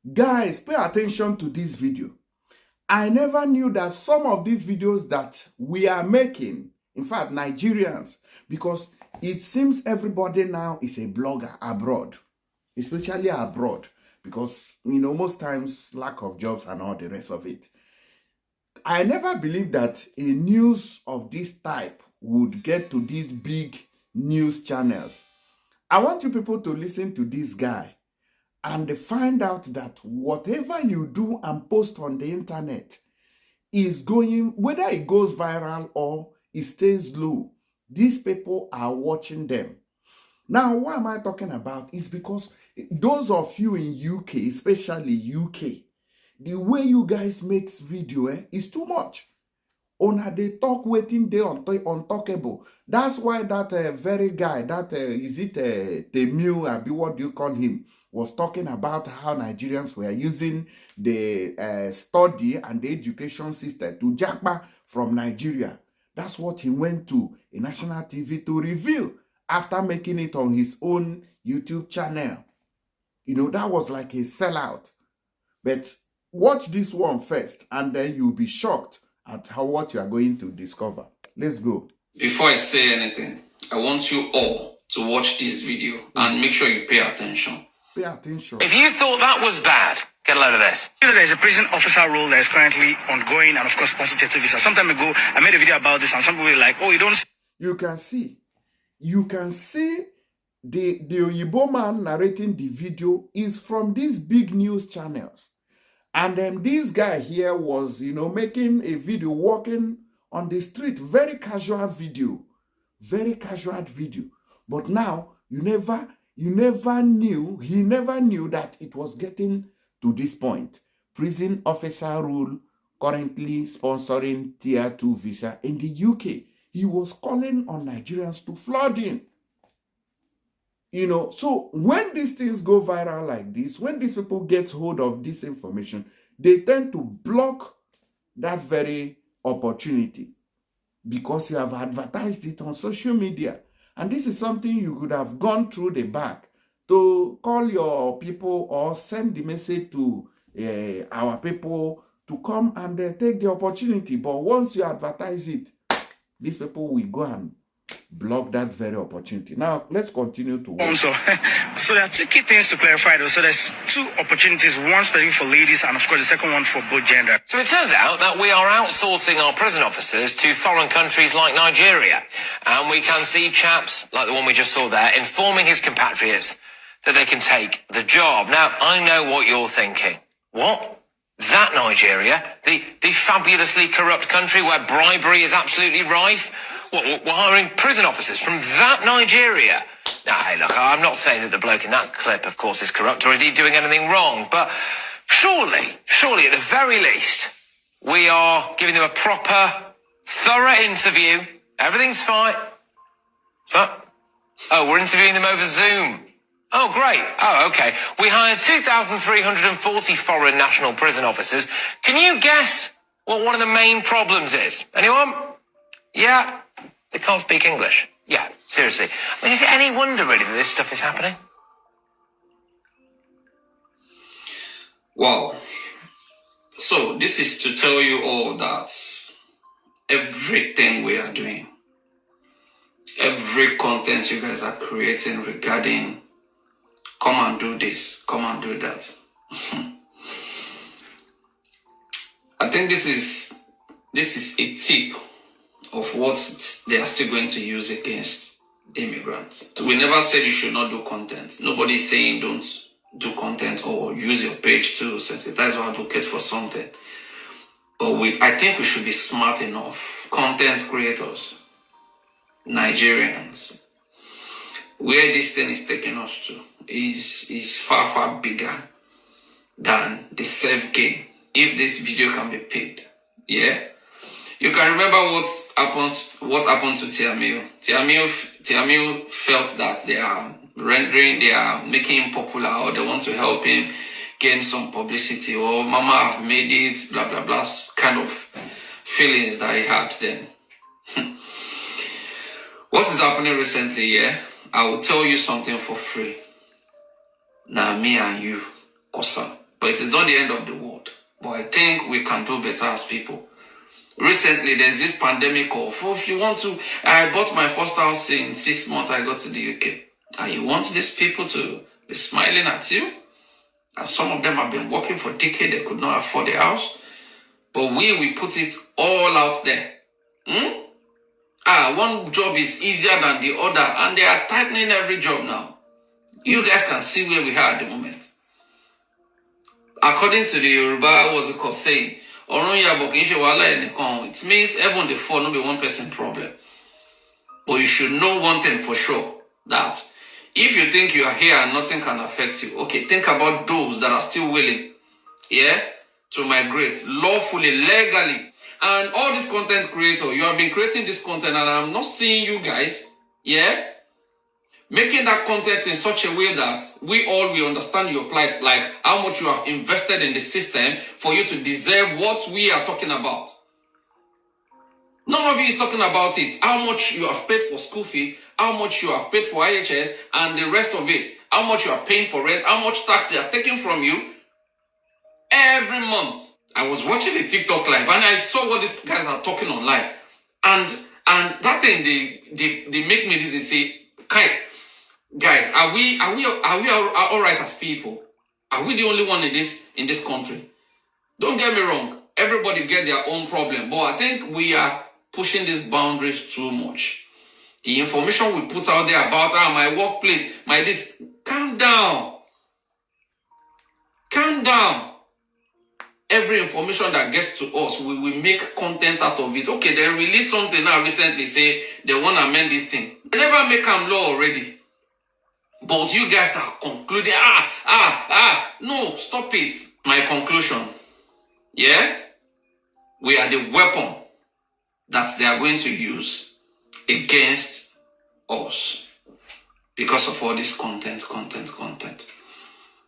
Guys, pay attention to this video. I never knew that some of these videos that we are making, in fact, Nigerians, because it seems everybody now is a blogger abroad, especially abroad, because, you know, most times lack of jobs and all the rest of it. I never believed that a news of this type would get to these big news channels. I want you people to listen to this guy and find out that whatever you do and post on the internet is going, whether it goes viral or it stays low, these people are watching them. Now, what am I talking about? Is because those of you in UK, especially UK, the way you guys make video is too much. Ona they talk waiting there untalkable. That's why that very guy, that is it Temil, what do you call him, was talking about how Nigerians were using the study and the education system to jackpot from Nigeria. That's what he went to a national TV to reveal after making it on his own YouTube channel. You know, that was like a sellout. But watch this one first, and then you'll be shocked at what you are going to discover. Let's go. Before I say anything, I want you all to watch this video and make sure you pay attention. Pay attention. If you thought that was bad, get a load of this. You know, there's a prison officer role that is currently ongoing and, of course, sponsored to visa. Some time ago, I made a video about this, and some people were like, oh, you don't... You can see the Oyibo man narrating the video is from these big news channels. And then this guy here was, you know, making a video, walking on the street, very casual video. But now, he never knew that it was getting to this point. Prison officer rule currently sponsoring tier 2 visa in the UK. He was calling on Nigerians to flood in. You know, so when these things go viral like this, when these people get hold of this information, they tend to block that very opportunity because you have advertised it on social media. And this is something you could have gone through the back to call your people or send the message to our people to come and take the opportunity. But once you advertise it, these people will go and block that very opportunity. Now, let's continue to work. So there are two key things to clarify though. So there's two opportunities, one specific for ladies and of course the second one for both gender. So it turns out that we are outsourcing our prison officers to foreign countries like Nigeria. And we can see chaps, like the one we just saw there, informing his compatriots that they can take the job. Now, I know what you're thinking. What? That Nigeria? The fabulously corrupt country where bribery is absolutely rife? What, we're hiring prison officers from that Nigeria? Now, hey, look, I'm not saying that the bloke in that clip, of course, is corrupt or indeed doing anything wrong, but surely, at the very least, we are giving them a proper, thorough interview. Everything's fine. So, oh, we're interviewing them over Zoom. Oh, great. Oh, okay. We hired 2,340 foreign national prison officers. Can you guess what one of the main problems is? Anyone? Yeah. They can't speak English. Yeah, seriously. I mean, is it any wonder, really, that this stuff is happening? Wow. So, this is to tell you all that everything we are doing, every content you guys are creating regarding come and do this, come and do that. I think this is a tip of what they are still going to use against immigrants. We never said you should not do content. Nobody is saying don't do content or use your page to sensitize or advocate for something. But I think we should be smart enough. Content creators, Nigerians, where this thing is taking us to is far, far bigger than the safe game. If this video can be picked, yeah. You can remember what happened to Tiamil. Tiamil felt that they are making him popular, or they want to help him gain some publicity, or Mama have made it, blah blah blah, kind of feelings that he had then. What is happening recently, yeah? I will tell you something for free. Now me and you, Kosa, But it is not the end of the world. But I think we can do better as people. Recently, there's this pandemic of, if you want to, I bought my first house in 6 months, I got to the UK. And you want these people to be smiling at you? And some of them have been working for decades, they could not afford a house. But we put it all out there. One job is easier than the other, and they are tightening every job now. You guys can see where we are at the moment. According to the Yoruba, what's it called, saying, it means even the four, not be one person problem. But you should know one thing for sure, that if you think you are here and nothing can affect you, okay, think about those that are still willing, to migrate lawfully, legally. And all this content creator, you have been creating this content and I'm not seeing you guys, making that content in such a way that we all will understand your plight, like how much you have invested in the system for you to deserve what we are talking about. None of you is talking about it. How much you have paid for school fees, how much you have paid for IHS, and the rest of it. How much you are paying for rent, how much tax they are taking from you every month. I was watching a TikTok live and I saw what these guys are talking online. And that thing, they make me this and say, guys, are we all right as people? Are we the only one in this country? Don't get me wrong. Everybody get their own problem. But I think we are pushing these boundaries too much. The information we put out there about my workplace, calm down. Calm down. Every information that gets to us, we will make content out of it. Okay, they released something now recently, say they want to amend this thing. They never make them law already. But you guys are concluding, no, stop it. My conclusion, we are the weapon that they are going to use against us because of all this content.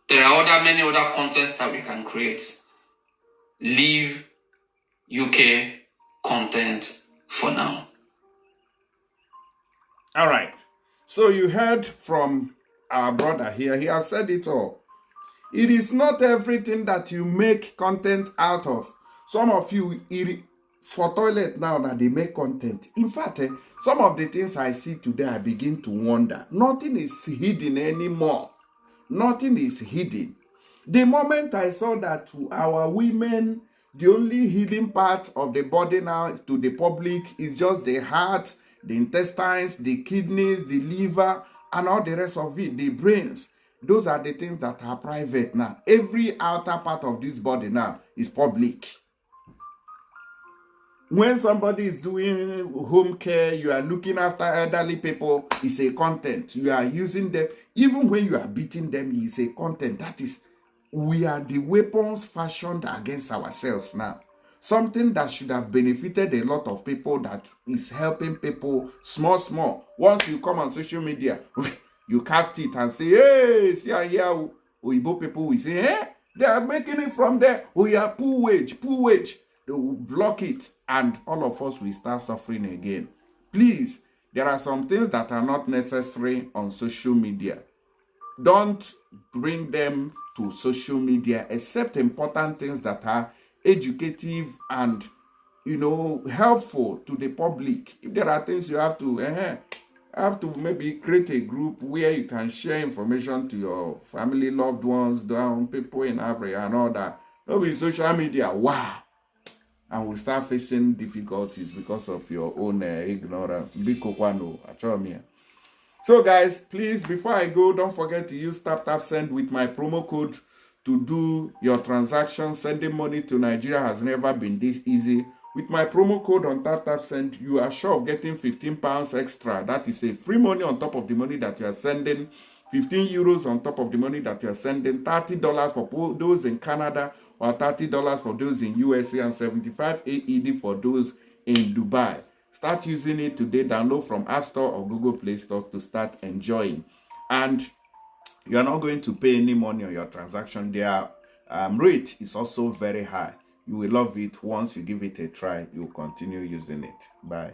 There are many other contents that we can create. Leave UK content for now. All right. So you heard from our brother here. He has said it all. It is not everything that you make content out of. Some of you, for toilet now that they make content. In fact, some of the things I see today, I begin to wonder. Nothing is hidden anymore. Nothing is hidden. The moment I saw that our women, the only hidden part of the body now to the public is just the heart, the intestines, the kidneys, the liver, and all the rest of it, the brains. Those are the things that are private now. Every outer part of this body now is public. When somebody is doing home care, you are looking after elderly people, it's a content. You are using them. Even when you are beating them, it's a content. That is, we are the weapons fashioned against ourselves now. Something that should have benefited a lot of people, that is helping people small. Once you come on social media, you cast it and say, hey, see here, Oyibo people will say, hey, they are making it from there. We are poor wage. They will block it and all of us will start suffering again. Please, there are some things that are not necessary on social media. Don't bring them to social media except important things that are educative and, helpful to the public. If there are things you have to maybe create a group where you can share information to your family, loved ones, down people in Africa and all that. Maybe social media, wow. And we start facing difficulties because of your own ignorance. So guys, please, before I go, don't forget to use tap send with my promo code to do your transaction. Sending money to Nigeria has never been this easy. With my promo code on tap send, you are sure of getting £15 extra. That is a free money on top of the money that you are sending. 15 euros on top of the money that you are sending. $30 for those in Canada, or $30 for those in USA, and 75 AED for those in Dubai. Start using it today. Download from App Store or Google Play Store to start enjoying. And you are not going to pay any money on your transaction. Their rate is also very high. You will love it. Once you give it a try, you will continue using it. Bye.